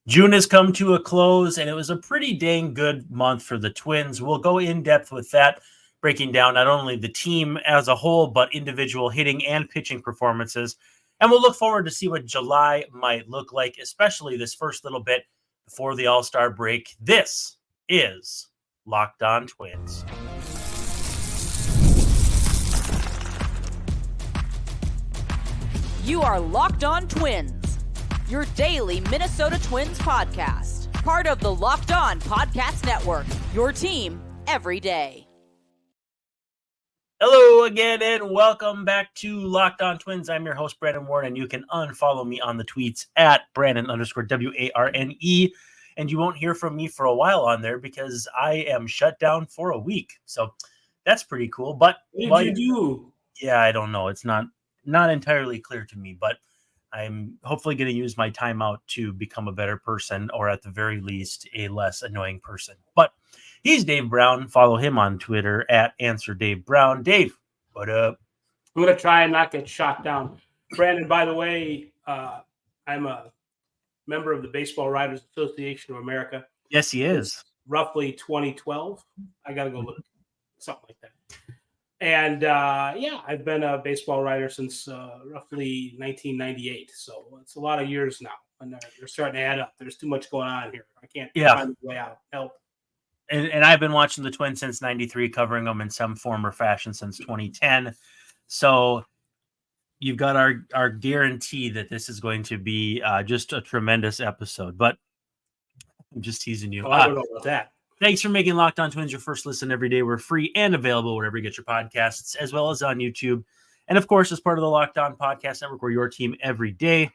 June has come to a close, and it was a pretty dang good month for the Twins. We'll go in depth with that, breaking down not only the team as a whole, but individual hitting and pitching performances. And we'll look forward to see what July might look like, especially this first little bit before the All-Star break. This is Locked On Twins. You are Locked On Twins, your daily Minnesota Twins podcast. Part of the Locked On Podcast Network, your team every day. Hello again, and welcome back to Locked On Twins. I'm your host, Brandon Warren, and you can unfollow me on the tweets at Brandon_WARNE, and you won't hear from me for a while on there because I am shut down for a week. So that's pretty cool. But what did you do? Yeah, I don't know. It's not entirely clear to me, but I'm hopefully going to use my time out to become a better person, or at the very least, a less annoying person. But he's Dave Brown. Follow him on Twitter at @AnswerDaveBrown. Dave, what up? I'm going to try and not get shot down. Brandon, by the way, I'm a member of the Baseball Writers Association of America. Yes, he is. Roughly 2012. I got to go look. Something like that. And, I've been a baseball writer since roughly 1998. So it's a lot of years now. And they're starting to add up. There's too much going on here. I can't find a way out. Help. And I've been watching the Twins since 93, covering them in some form or fashion since 2010. So you've got our guarantee that this is going to be just a tremendous episode. But I'm just teasing you. I don't know about that. Thanks for making Locked On Twins your first listen every day. We're free and available wherever you get your podcasts, as well as on YouTube. And, of course, as part of the Locked On Podcast Network, we're your team every day.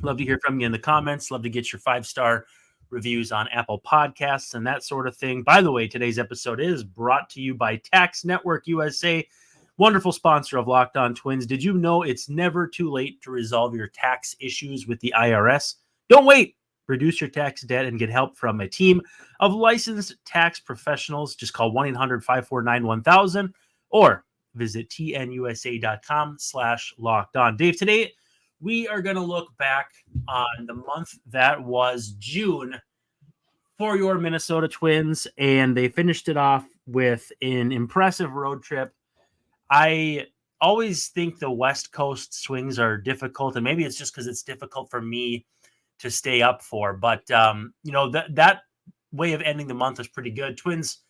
Love to hear from you in the comments. Love to get your 5-star reviews on Apple Podcasts and that sort of thing. By the way, today's episode is brought to you by Tax Network USA, wonderful sponsor of Locked On Twins. Did you know it's never too late to resolve your tax issues with the IRS? Don't wait. Reduce your tax debt and get help from a team of licensed tax professionals. Just call 1-800-549-1000 or visit tnusa.com/lockedon. Dave, today we are going to look back on the month that was June for your Minnesota Twins, and they finished it off with an impressive road trip. I always think the West Coast swings are difficult, and maybe it's just because it's difficult for me to stay up for, but that way of ending the month is pretty good. Twins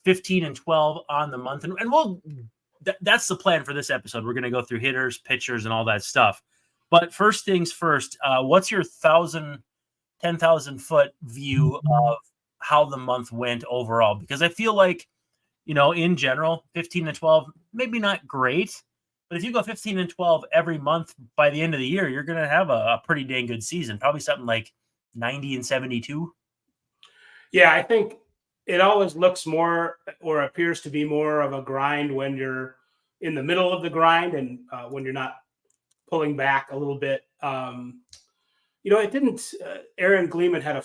15-12 on the month, and that's the plan for this episode. We're going to go through hitters, pitchers, and all that stuff. But first things first, what's your 10,000 foot view of how the month went overall? Because I feel like, in general, 15-12, maybe not great. But if you go 15-12 every month, by the end of the year, you're going to have a pretty dang good season. Probably something like 90-72. Yeah, I think it always looks more or appears to be more of a grind when you're in the middle of the grind and when you're not pulling back a little bit. It didn't. Aaron Gleeman had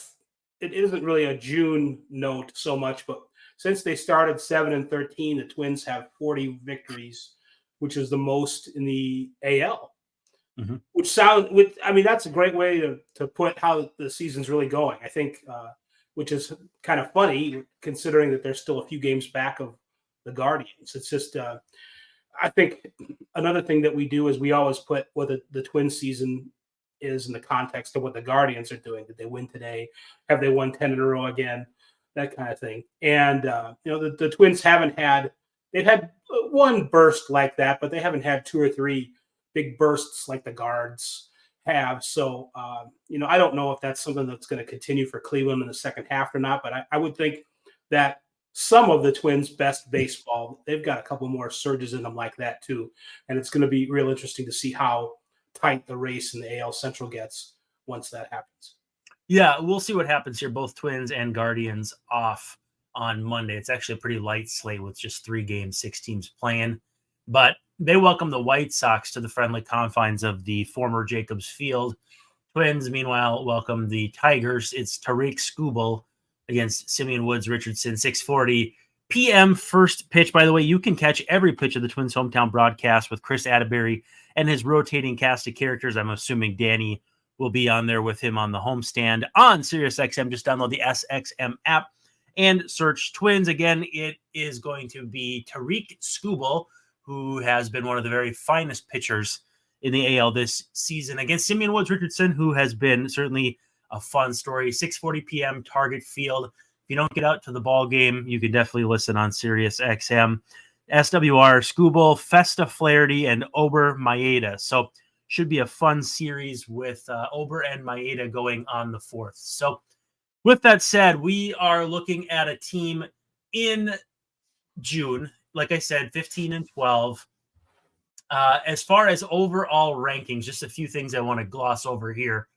it isn't really a June note so much, but since they started 7-13, the Twins have 40 victories, which is the most in the AL, that's a great way to put how the season's really going. I think, which is kind of funny considering that they're still a few games back of the Guardians. It's just, I think another thing that we do is we always put what the Twins season is in the context of what the Guardians are doing. Did they win today? Have they won 10 in a row again? That kind of thing. And, the Twins they've had one burst like that, but they haven't had 2 or 3 big bursts like the Guards have. So, I don't know if that's something that's going to continue for Cleveland in the second half or not, but I would think that some of the Twins' best baseball, they've got a couple more surges in them like that too. And it's going to be real interesting to see how tight the race in the AL Central gets once that happens. Yeah, we'll see what happens here. Both Twins and Guardians off on Monday. It's actually a pretty light slate with just 3 games, 6 teams playing. But they welcome the White Sox to the friendly confines of the former Jacobs Field. Twins, meanwhile, welcome the Tigers. It's Tariq Skubal against Simeon Woods Richardson, 6:40 p.m. first pitch. By the way, you can catch every pitch of the Twins hometown broadcast with Chris Atterbury and his rotating cast of characters. I'm assuming Danny will be on there with him on the homestand on SiriusXM. Just download the SXM app and search Twins. Again, it is going to be Tariq Skubal, who has been one of the very finest pitchers in the AL this season, against Simeon Woods Richardson, who has been certainly a fun story. 6:40 p.m. Target Field. If you don't get out to the ball game, you can definitely listen on SiriusXM. SWR, Skubal, Festa Flaherty, and Ober Maeda. So should be a fun series with Ober and Maeda going on the 4th. So with that said, we are looking at a team in June, like I said, 15-12. As far as overall rankings, just a few things I want to gloss over here.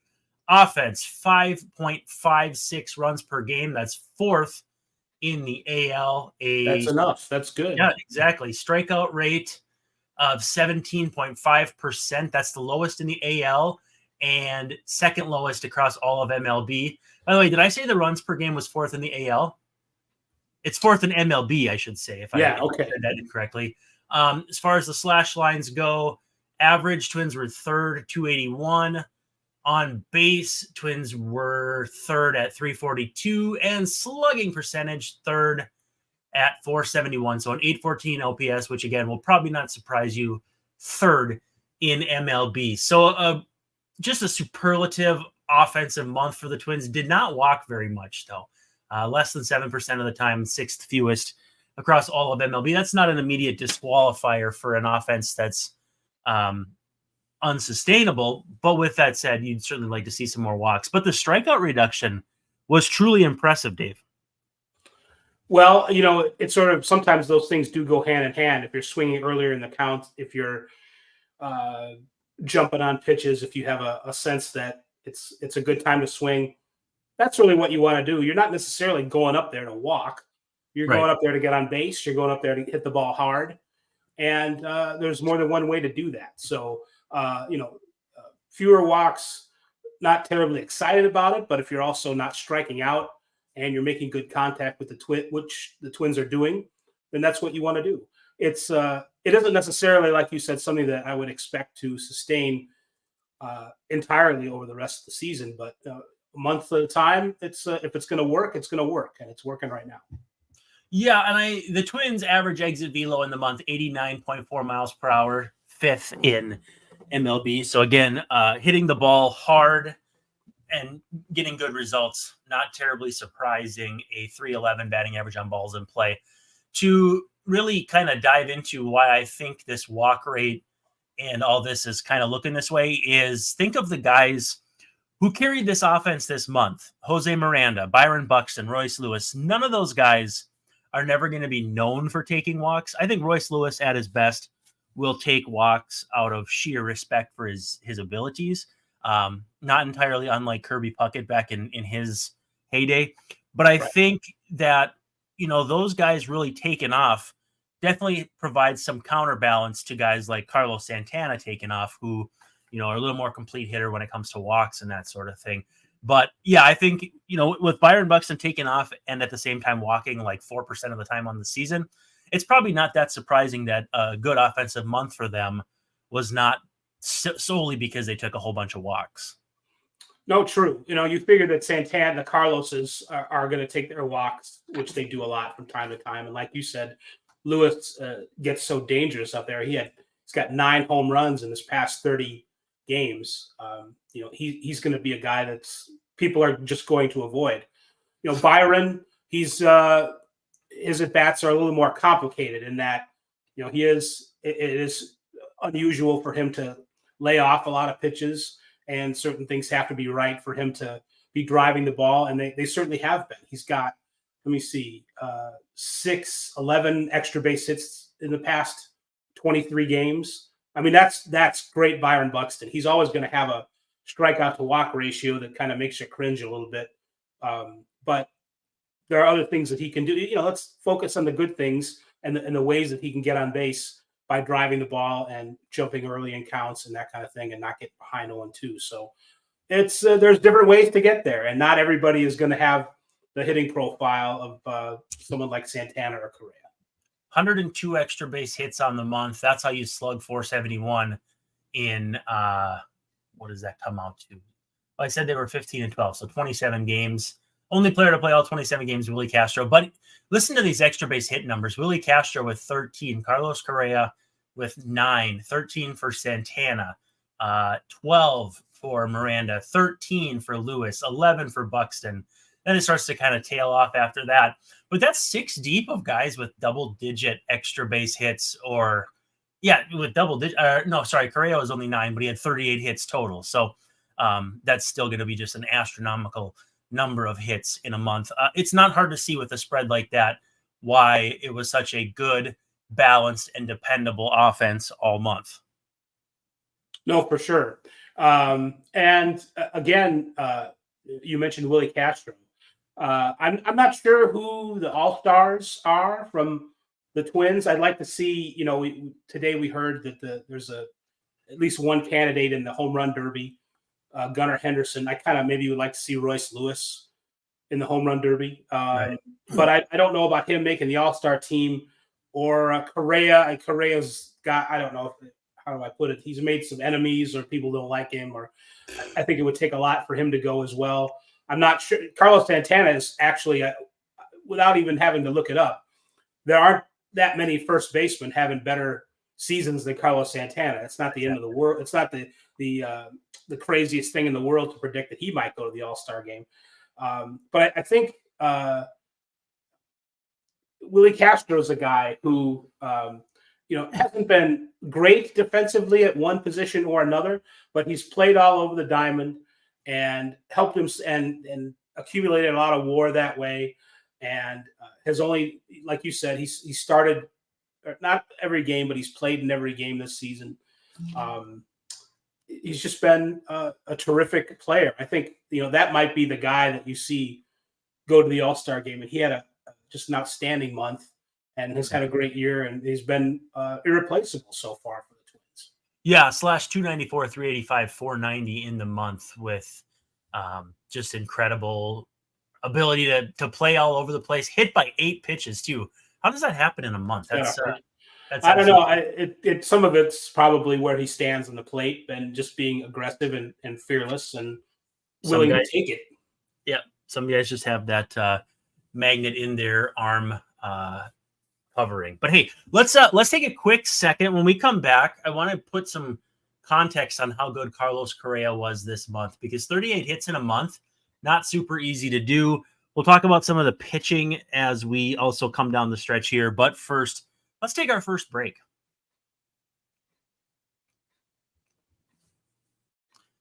Offense, 5.56 runs per game. That's 4th in the AL. That's enough. That's good. Yeah, exactly. Strikeout rate of 17.5%. That's the lowest in the AL and second lowest across all of MLB. By the way, did I say the runs per game was 4th in the AL? It's 4th in MLB, I should say, if I said that incorrectly. As far as the slash lines go, average, Twins were 3rd, 281. On base, Twins were 3rd at 342, and slugging percentage 3rd at 471. So an 814 OPS, which again will probably not surprise you, 3rd in MLB. So just a superlative offensive month for the Twins. Did not walk very much though. Less than 7% of the time, 6th fewest across all of MLB. That's not an immediate disqualifier for an offense that's unsustainable. But with that said, you'd certainly like to see some more walks. But the strikeout reduction was truly impressive, Dave. Well, it's sort of sometimes those things do go hand in hand. If you're swinging earlier in the count, if you're jumping on pitches, if you have a sense that it's a good time to swing, that's really what you want to do. You're not necessarily going up there to walk. You're going up there to get on base. You're going up there to hit the ball hard. And there's more than one way to do that. So, fewer walks, not terribly excited about it, but if you're also not striking out and you're making good contact with which the Twins are doing, then that's what you want to do. It isn't necessarily, like you said, something that I would expect to sustain entirely over the rest of the season, but a month at a time, if it's going to work, it's going to work, and it's working right now. Yeah, and the Twins' average exit velo in the month, 89.4 miles per hour, 5th in MLB. So again, hitting the ball hard and getting good results, not terribly surprising. A 311 batting average on balls in play. To really kind of dive into why I think this walk rate and all this is kind of looking this way is think of the guys who carried this offense this month. Jose Miranda, Byron Buxton, Royce Lewis. None of those guys are never going to be known for taking walks. I think Royce Lewis at his best will take walks out of sheer respect for his abilities. Not entirely unlike Kirby Puckett back in his heyday. But I think that, those guys really taking off definitely provides some counterbalance to guys like Carlos Santana taking off, who, are a little more complete hitter when it comes to walks and that sort of thing. But yeah, I think, with Byron Buxton taking off and at the same time walking like 4% of the time on the season, it's probably not that surprising that a good offensive month for them was not solely because they took a whole bunch of walks. No, true. You figure that Santana, the Carloses are going to take their walks, which they do a lot from time to time. And like you said, Lewis gets so dangerous up there. He's got 9 home runs in his past 30 games. He's going to be a guy that's people are just going to avoid. Byron, his at-bats are a little more complicated in that, it is unusual for him to lay off a lot of pitches, and certain things have to be right for him to be driving the ball. And they certainly have been. He's got, 11 extra base hits in the past 23 games. I mean, that's great Byron Buxton. He's always going to have a strikeout to walk ratio that kind of makes you cringe a little bit. But there are other things that he can do. Let's focus on the good things and the ways that he can get on base by driving the ball and jumping early in counts and that kind of thing, and not get behind 0-2. So it's there's different ways to get there, and not everybody is going to have the hitting profile of someone like Santana or Correa. 102 extra base hits on the month. That's how you slug 471 in what does that come out to? I said they were 15-12, so 27 games. Only player to play all 27 games, Willie Castro. But listen to these extra base hit numbers. Willie Castro with 13, Carlos Correa with 9, 13 for Santana, 12 for Miranda, 13 for Lewis, 11 for Buxton. Then it starts to kind of tail off after that. But that's 6 deep of guys with double-digit extra base hits with double-digit. Correa was only 9, but he had 38 hits total. So that's still going to be just an astronomical number of hits in a month. It's not hard to see with a spread like that why it was such a good, balanced, and dependable offense all month. No, for sure. And again, you mentioned Willie Castro. I'm not sure who the all-stars are from the Twins. I'd like to see, today we heard that there's at least one candidate in the home run derby, Gunnar Henderson. I kind of maybe would like to see Royce Lewis in the home run derby. Right. But I don't know about him making the all-star team or Correa. And Correa's got, I don't know, how do I put it? He's made some enemies or people don't like him, or I think it would take a lot for him to go as well. I'm not sure. Carlos Santana is actually, without even having to look it up, there aren't that many first basemen having better seasons than Carlos Santana. It's not the end of the world. It's not the craziest thing in the world to predict that he might go to the All-Star game. But I think Willie Castro is a guy who, hasn't been great defensively at one position or another, but he's played all over the diamond and helped him and accumulated a lot of WAR that way. And has only, like you said, he started not every game, but he's played in every game this season. He's just been a terrific player. I think, that might be the guy that you see go to the All-Star game. And he had just an outstanding month and has had a great year. And he's been irreplaceable so far for the Twins. Yeah, /294, 385, 490 in the month with just incredible ability to play all over the place, hit by 8 pitches too. How does that happen in a month? That's I don't know. Some of it's probably where he stands on the plate and just being aggressive and fearless and willing to take it. Yeah, some guys just have that magnet in their arm covering. But hey, let's take a quick second. When we come back, I want to put some context on how good Carlos Correa was this month, because 38 hits in a month, not super easy to do. We'll talk about some of the pitching as we also come down the stretch here. But first, let's take our first break.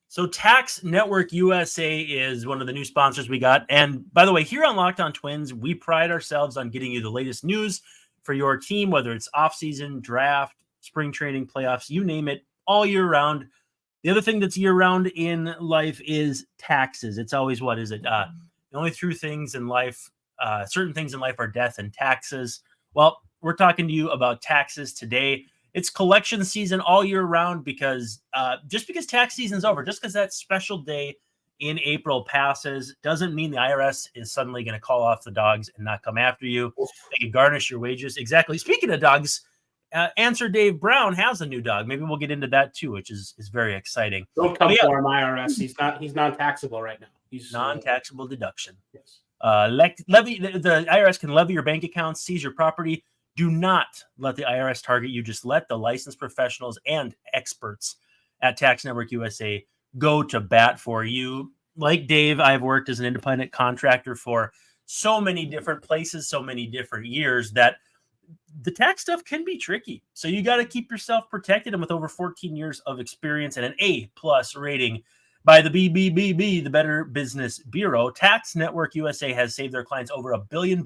So Tax Network USA is one of the new sponsors we got. And by the way, here on Locked On Twins, we pride ourselves on getting you the latest news for your team, whether it's offseason, draft, spring training, playoffs, you name it, all year round. The other thing that's year round in life is taxes. It's always, what is it? The only true things in life, certain things in life are death and taxes. Well, we're talking to you about taxes today. It's collection season all year round because just because tax season's over, just because that special day in April passes, doesn't mean the IRS is suddenly going to call off the dogs and not come after you. They can garnish your wages. Exactly. Speaking of dogs, Answer Dave Brown has a new dog. Maybe we'll get into that too, which is very exciting. Don't come for him, IRS. He's non-taxable right now. He's non-taxable deduction. Yes. Levy, the IRS can levy your bank accounts, seize your property. Do not let the IRS target you. Just let the licensed professionals and experts at Tax Network USA go to bat for you. Like Dave, I've worked as an independent contractor for so many different places, so many different years, that the tax stuff can be tricky. So you got to keep yourself protected. And with over 14 years of experience and an A+ rating by the BBBB, the Better Business Bureau, Tax Network USA has saved their clients over $1 billion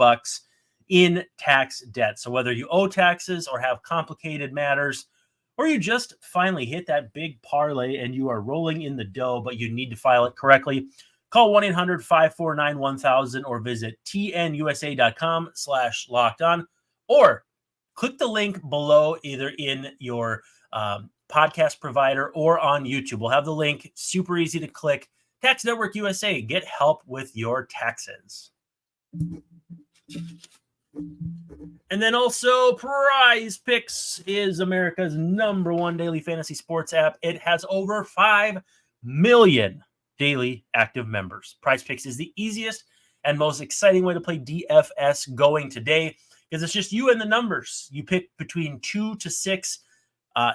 in tax debt. So whether you owe taxes or have complicated matters, or you just finally hit that big parlay and you are rolling in the dough, but you need to file it correctly, call 1-800-549-1000 or visit tnusa.com/lockedon, or click the link below, either in your podcast provider or on YouTube. We'll have the link, super easy to click. Tax Network USA, get help with your taxes. And then also, PrizePicks is America's #1 daily fantasy sports app. It has over 5 million daily active members. PrizePicks is the easiest and most exciting way to play DFS going today because it's just you and the numbers. You pick between 2 to 6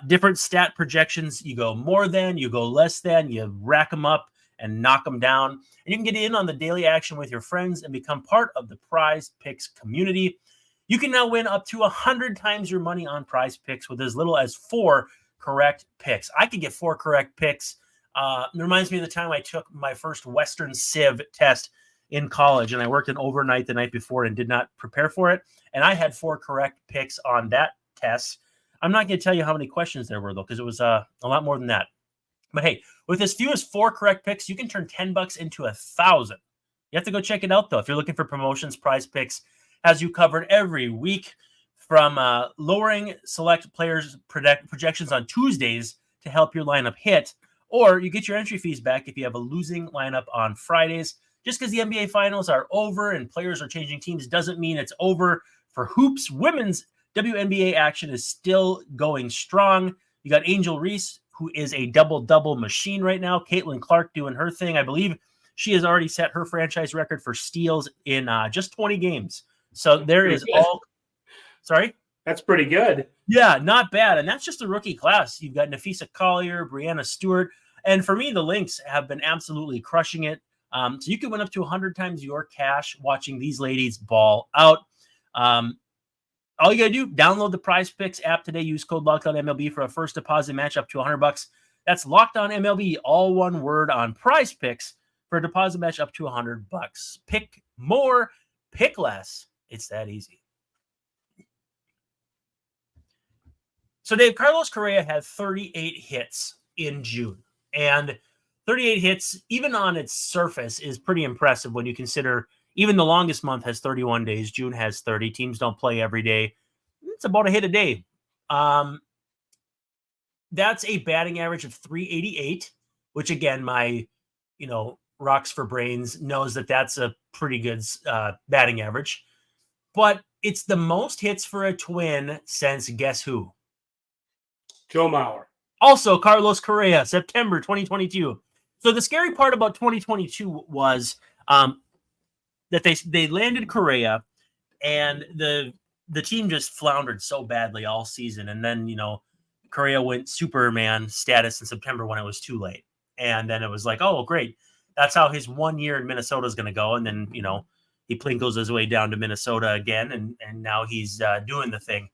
different stat projections. You go more than, you go less than, you rack them up and knock them down. And you can get in on the daily action with your friends and become part of the PrizePicks community. You can now win up to 100 times your money on PrizePicks with as little as 4 correct picks. I could get 4 correct picks. It reminds me of the time I took my first Western Civ test in college, and I worked an overnight the night before and did not prepare for it. And I had 4 correct picks on that test. I'm not going to tell you how many questions there were, though, because it was a lot more than that. But hey, with as few as 4 correct picks, you can turn $10 into 1,000. You have to go check it out, though. If you're looking for promotions, PrizePicks has you covered every week, from lowering select players' projections on Tuesdays to help your lineup hit, or you get your entry fees back if you have a losing lineup on Fridays. Just because the NBA Finals are over and players are changing teams doesn't mean it's over for hoops. Women's WNBA action is still going strong. You got Angel Reese, who is a double-double machine right now. Caitlin Clark doing her thing. I believe she has already set her franchise record for steals in just 20 games. So there is all – sorry? That's pretty good. Yeah, not bad. And that's just a rookie class. You've got Nafisa Collier, Brianna Stewart. And for me, the Lynx have been absolutely crushing it. So you can win up to 100 times your cash watching these ladies ball out. All you got to do, download the PrizePicks app today. Use code LOCKEDONMLB for a first deposit match up to $100. That's LOCKEDONMLB, all one word, on PrizePicks for a deposit match up to $100. Pick more, pick less. It's that easy. So Dave, Carlos Correa had 38 hits in June. And 38 hits, even on its surface, is pretty impressive when you consider even the longest month has 31 days. June has 30. Teams don't play every day. It's about a hit a day. That's a batting average of 388, which, again, my, Rocks for Brains knows that that's a pretty good batting average. But it's the most hits for a Twin since guess who? Joe Mauer. Also, Carlos Correa, September 2022. So the scary part about 2022 was that they landed Correa, and the team just floundered so badly all season. And then, Correa went Superman status in September when it was too late. And then it was like, oh, great. That's how his 1 year in Minnesota is going to go. And then, he plinkles his way down to Minnesota again, and now he's doing the thing.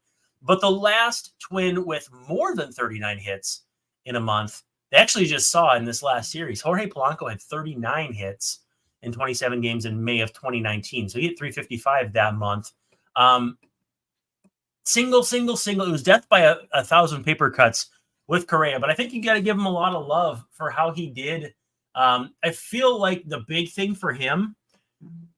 But the last Twin with more than 39 hits in a month, they actually just saw in this last series, Jorge Polanco had 39 hits in 27 games in May of 2019. So he hit 355 that month. Single. It was death by a 1,000 paper cuts with Correa. But I think you got to give him a lot of love for how he did. I feel like the big thing for him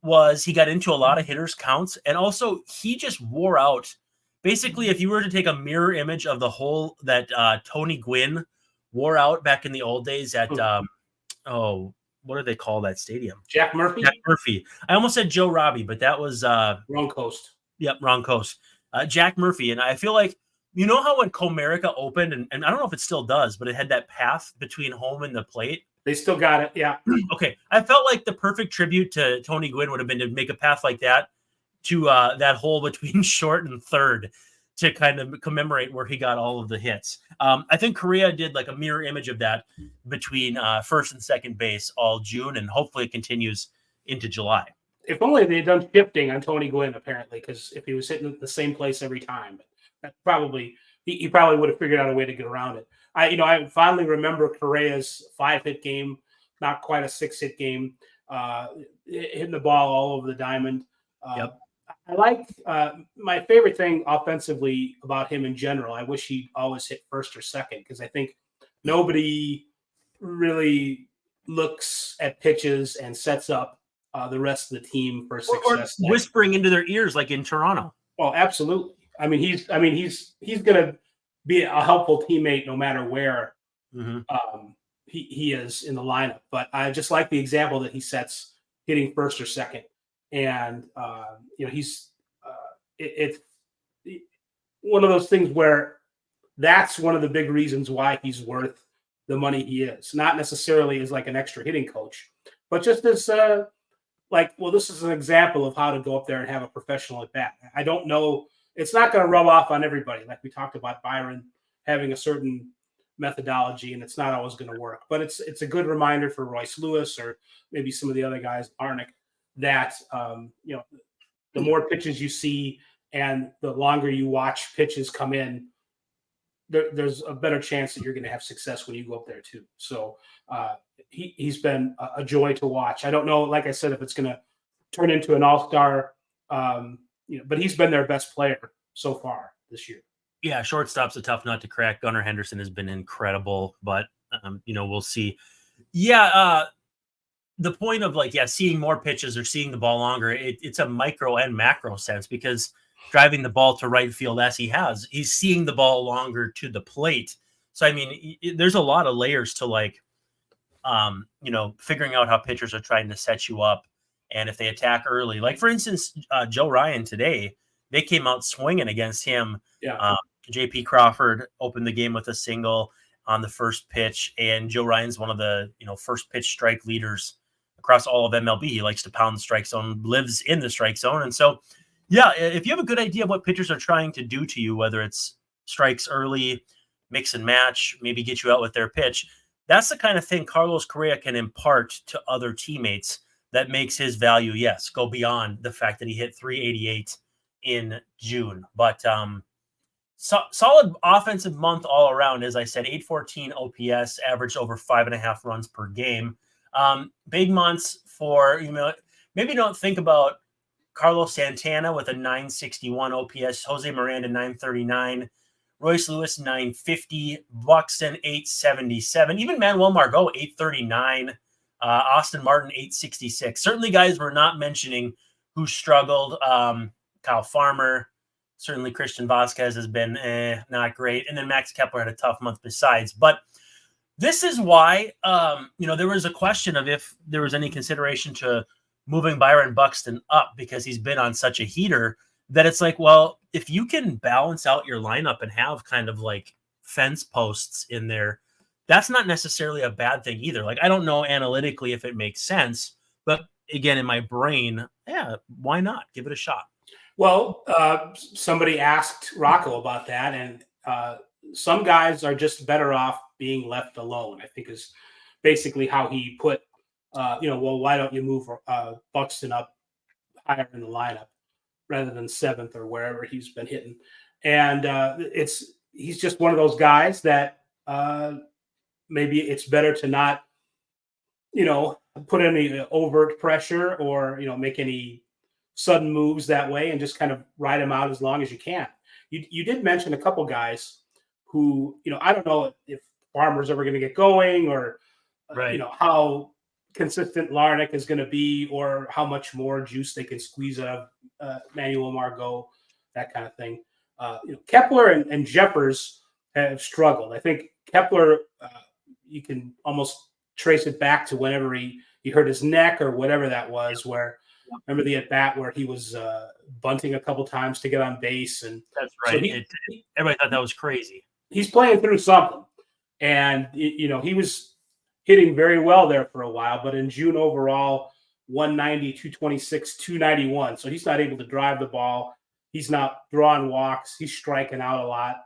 was he got into a lot of hitters' counts. And also he just wore out. Basically, if you were to take a mirror image of the hole that Tony Gwynn wore out back in the old days at, what do they call that stadium? Jack Murphy? Jack Murphy. I almost said Joe Robbie, but that was... wrong coast. Yep, wrong coast. Jack Murphy. And I feel like, how when Comerica opened, and I don't know if it still does, but it had that path between home and the plate? They still got it, yeah. Okay. I felt like the perfect tribute to Tony Gwynn would have been to make a path like that to that hole between short and third to kind of commemorate where he got all of the hits. I think Correa did like a mirror image of that between first and second base all June, and hopefully it continues into July. If only they had done shifting on Tony Gwynn, apparently, because if he was hitting at the same place every time, that he probably would have figured out a way to get around it. I finally remember Correa's 5-hit game, not quite a 6-hit game, hitting the ball all over the diamond. Yep. I like my favorite thing offensively about him in general. I wish he always hit first or second, because I think nobody really looks at pitches and sets up the rest of the team for success. Or whispering into their ears, like in Toronto. Well, absolutely. He's going to be a helpful teammate no matter where he is in the lineup. But I just like the example that he sets hitting first or second. And, it's one of those things where that's one of the big reasons why he's worth the money he is, not necessarily as like an extra hitting coach, but just as this is an example of how to go up there and have a professional at bat. I don't know. It's not going to rub off on everybody. Like we talked about Byron having a certain methodology, and it's not always going to work. But it's a good reminder for Royce Lewis or maybe some of the other guys, Arnick, that the more pitches you see and the longer you watch pitches come in, there's a better chance that you're going to have success when you go up there too. So he's been a joy to watch. I don't know, like I said, if it's going to turn into an all-star, but he's been their best player so far this year. Yeah, shortstop's a tough nut to crack. Gunnar Henderson has been incredible, but we'll see. Yeah, the point of seeing more pitches or seeing the ball longer, it's a micro and macro sense, because driving the ball to right field as he's seeing the ball longer to the plate. So, I mean, there's a lot of layers to figuring out how pitchers are trying to set you up. And if they attack early, like for instance, Joe Ryan today, they came out swinging against him. Yeah. JP Crawford opened the game with a single on the first pitch. And Joe Ryan's one of the, first pitch strike leaders across all of MLB. He likes to pound the strike zone, lives in the strike zone. And so, yeah, if you have a good idea of what pitchers are trying to do to you, whether it's strikes early, mix and match, maybe get you out with their pitch, that's the kind of thing Carlos Correa can impart to other teammates that makes his value, yes, go beyond the fact that he hit 388 in June. But solid offensive month all around. As I said, 814 OPS, averaged over 5.5 runs per game. Big months for, maybe don't think about Carlos Santana with a 961 OPS, Jose Miranda 939, Royce Lewis 950, Buxton 877, even Manuel Margot 839, Austin Martin 866. Certainly guys we're not mentioning who struggled. Kyle Farmer, certainly Christian Vasquez has been not great, and then Max Kepler had a tough month besides. But this is why there was a question of if there was any consideration to moving Byron Buxton up, because he's been on such a heater that it's like, well, if you can balance out your lineup and have kind of like fence posts in there, that's not necessarily a bad thing either. Like, I don't know analytically if it makes sense, but again, in my brain, yeah, why not? Give it a shot. Well, somebody asked Rocco about that, and some guys are just better off being left alone, I think is basically how he put, why don't you move Buxton up higher in the lineup rather than 7th or wherever he's been hitting. And he's just one of those guys that maybe it's better to not, put any overt pressure or, make any sudden moves that way, and just kind of ride him out as long as you can. You did mention a couple guys who, I don't know if Farmer's ever going to get going, or, right. How consistent Larnach is going to be, or how much more juice they can squeeze out of Manuel Margot, that kind of thing. Kepler and Jeffers have struggled. I think Kepler, you can almost trace it back to whenever he hurt his neck or whatever that was, where remember the at bat where he was bunting a couple times to get on base, and that's right. So everybody thought that was crazy. He's playing through something, and he was hitting very well there for a while, but in June overall, 190, 226, 291. So he's not able to drive the ball. He's not drawing walks. He's striking out a lot.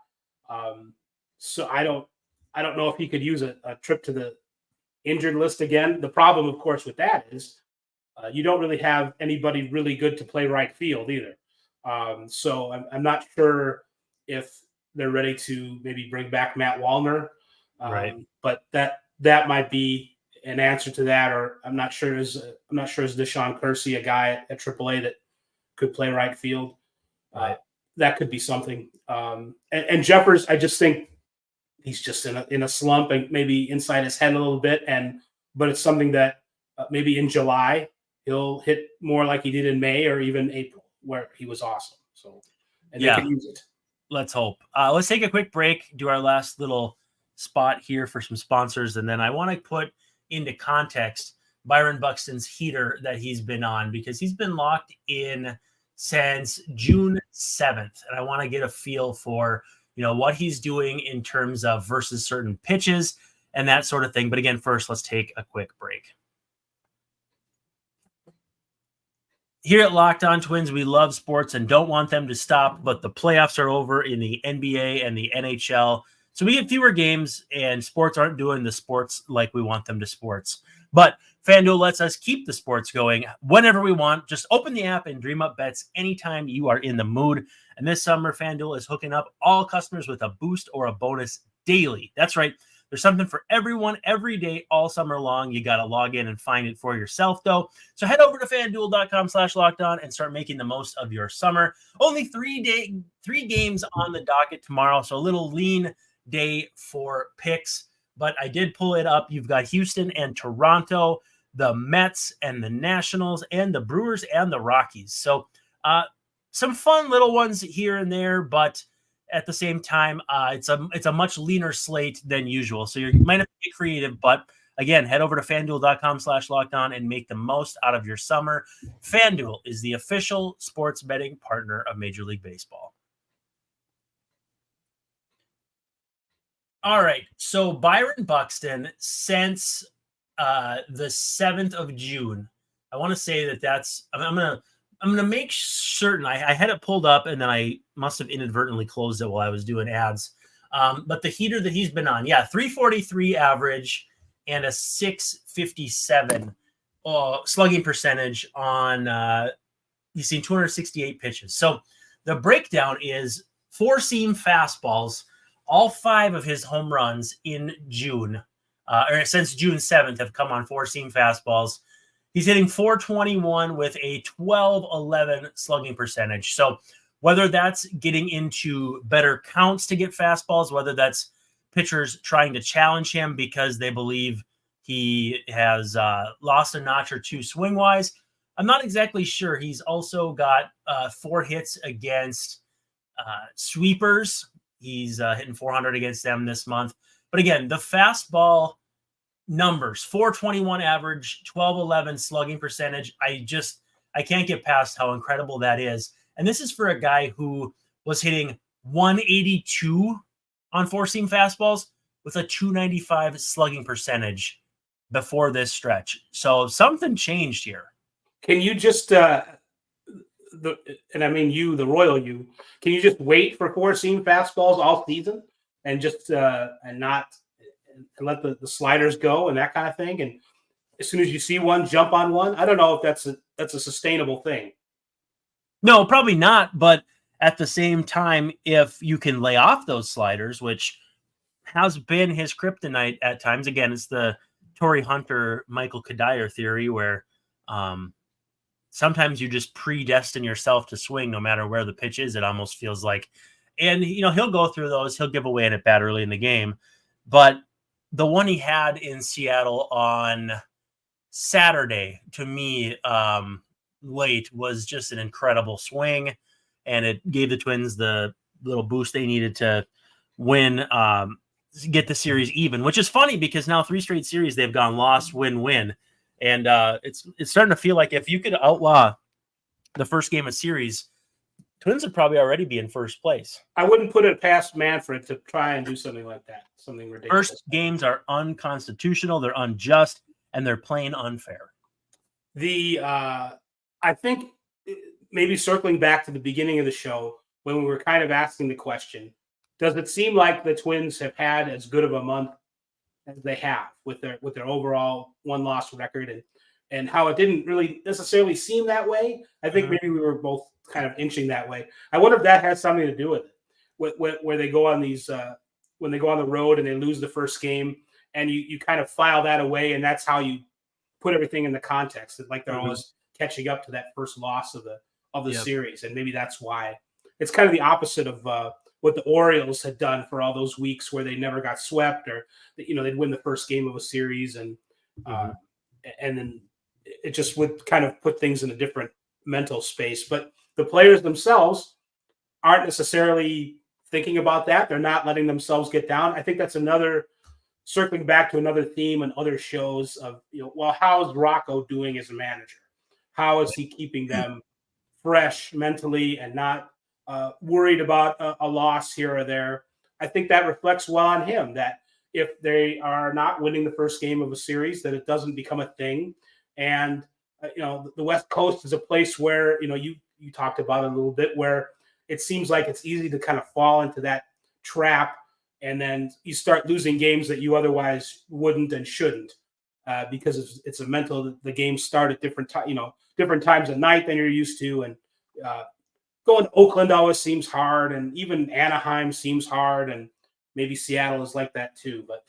So I don't know if he could use a trip to the injured list again. The problem, of course, with that is you don't really have anybody really good to play right field either. So I'm not sure if they're ready to maybe bring back Matt Wallner. Right. But that might be an answer to that, or I'm not sure is Deshaun Kersey a guy at AAA that could play right field. Right. That could be something. And Jeffers, I just think he's just in a slump and maybe inside his head a little bit. But it's something that maybe in July he'll hit more like he did in May or even April, where he was awesome. So they can use it. Let's hope. Let's take a quick break, do our last little spot here for some sponsors, and then I want to put into context Byron Buxton's heater that he's been on, because he's been locked in since June 7th, and I want to get a feel for what he's doing in terms of versus certain pitches, and that sort of thing. But again, first, let's take a quick break. Here at Locked On Twins, we love sports and don't want them to stop, but the playoffs are over in the NBA and the NHL. So we get fewer games and sports aren't doing the sports like we want them to sports. But FanDuel lets us keep the sports going whenever we want. Just open the app and dream up bets anytime you are in the mood. And this summer, FanDuel is hooking up all customers with a boost or a bonus daily. That's right. There's something for everyone every day, all summer long. You got to log in and find it for yourself, though. So head over to FanDuel.com/lockedon and start making the most of your summer. Only 3 games on the docket tomorrow, so a little lean day for picks. But I did pull it up. You've got Houston and Toronto, the Mets and the Nationals, and the Brewers and the Rockies. So some fun little ones here and there, but at the same time, it's a much leaner slate than usual. So you might have to get creative, but again, head over to FanDuel.com/lockedon and make the most out of your summer. FanDuel is the official sports betting partner of Major League Baseball. All right, so Byron Buxton, since the 7th of June, I want to say that's I'm gonna make certain I had it pulled up and then I must have inadvertently closed it while I was doing ads. But the heater that he's been on, 343 average and a 657 slugging percentage on he's seen 268 pitches. So the breakdown is 4-seam fastballs. All 5 of his home runs in June, or since June 7th, have come on 4-seam fastballs. He's hitting 421 with a 12-11 slugging percentage. So whether that's getting into better counts to get fastballs, whether that's pitchers trying to challenge him because they believe he has lost a notch or two swing-wise, I'm not exactly sure. He's also got 4 hits against sweepers. He's hitting 400 against them this month. But again, the fastball numbers, 421 average, 12-11 slugging percentage. I can't get past how incredible that is. And this is for a guy who was hitting 182 on 4-seam fastballs with a 295 slugging percentage before this stretch. So something changed here. Can you just and I mean you, the royal you, can you just wait for 4-seam fastballs all season and just and let the sliders go and that kind of thing? And as soon as you see one, jump on one. I don't know if that's a sustainable thing. No, probably not. But at the same time, if you can lay off those sliders, which has been his kryptonite at times, again, it's the Torrey Hunter, Michael Kadire theory where sometimes you just predestine yourself to swing no matter where the pitch is, it almost feels like. And, he'll go through those. He'll give away an at bat early in the game. But the one he had in Seattle on Saturday, to me, late, was just an incredible swing. And it gave the Twins the little boost they needed to win, get the series even, which is funny because now 3 straight series they've gone loss, win, win. And it's starting to feel like if you could outlaw the first game of series, Twins would probably already be in first place. I wouldn't put it past Manfred to try and do something like that, something ridiculous. First games are unconstitutional, they're unjust, and they're plain unfair. I think maybe circling back to the beginning of the show when we were kind of asking the question, does it seem like the Twins have had as good of a month as they have with their overall 1-loss record and how it didn't really necessarily seem that way? I think maybe we were both kind of inching that way. I wonder if that has something to do with it, where they go on these when they go on the road and they lose the first game, and you kind of file that away, and that's how you put everything in the context that like they're always catching up to that first loss of the series, and maybe that's why it's kind of the opposite of what the Orioles had done for all those weeks where they never got swept, or they'd win the first game of a series and then it just would kind of put things in a different mental space. But the players themselves aren't necessarily thinking about that. They're not letting themselves get down. I think that's another, circling back to another theme and other shows of, well, how's Rocco doing as a manager? How is he keeping them fresh mentally and not worried about a loss here or there? I think that reflects well on him, that if they are not winning the first game of a series, that it doesn't become a thing. And the West Coast is a place where you talked about it a little bit, where it seems like it's easy to kind of fall into that trap, and then you start losing games that you otherwise wouldn't and shouldn't, because it's a mental. The games start at different times of night than you're used to, and going to Oakland always seems hard, and even Anaheim seems hard, and maybe Seattle is like that too. But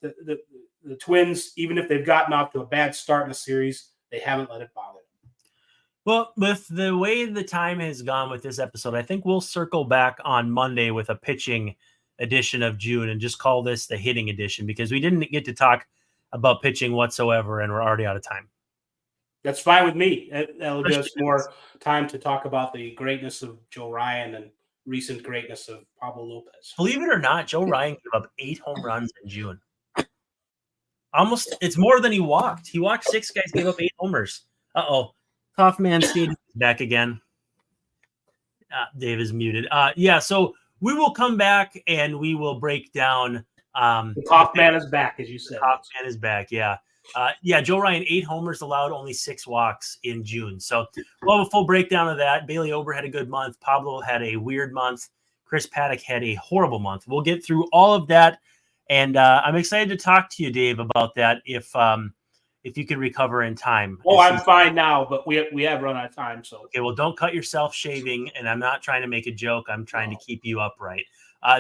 the Twins, even if they've gotten off to a bad start in the series, they haven't let it bother them. Well, with the way the time has gone with this episode, I think we'll circle back on Monday with a pitching edition of June and just call this the hitting edition, because we didn't get to talk about pitching whatsoever, and we're already out of time. That's fine with me. That'll give us more time to talk about the greatness of Joe Ryan and recent greatness of Pablo Lopez. Believe it or not, Joe Ryan gave up 8 home runs in June. It's more than he walked. He walked 6 guys, gave up 8 homers. Kaufman Stadium is back again. Dave is muted. So we will come back and we will break down. Kaufman is back, as you said. Kaufman is back, yeah. Joe Ryan, 8 homers allowed, only 6 walks in June. So we'll have a full breakdown of that. Bailey Ober had a good month. Pablo had a weird month. Chris Paddock had a horrible month. We'll get through all of that. And I'm excited to talk to you, Dave, about that if you can recover in time. I'm fine now, but we have run out of time. So okay, well, don't cut yourself shaving, and I'm not trying to make a joke. I'm trying to keep you upright.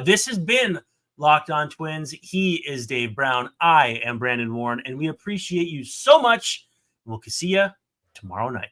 This has been Locked On Twins. He is Dave Brown. I am Brandon Warren, and we appreciate you so much. We'll see you tomorrow night.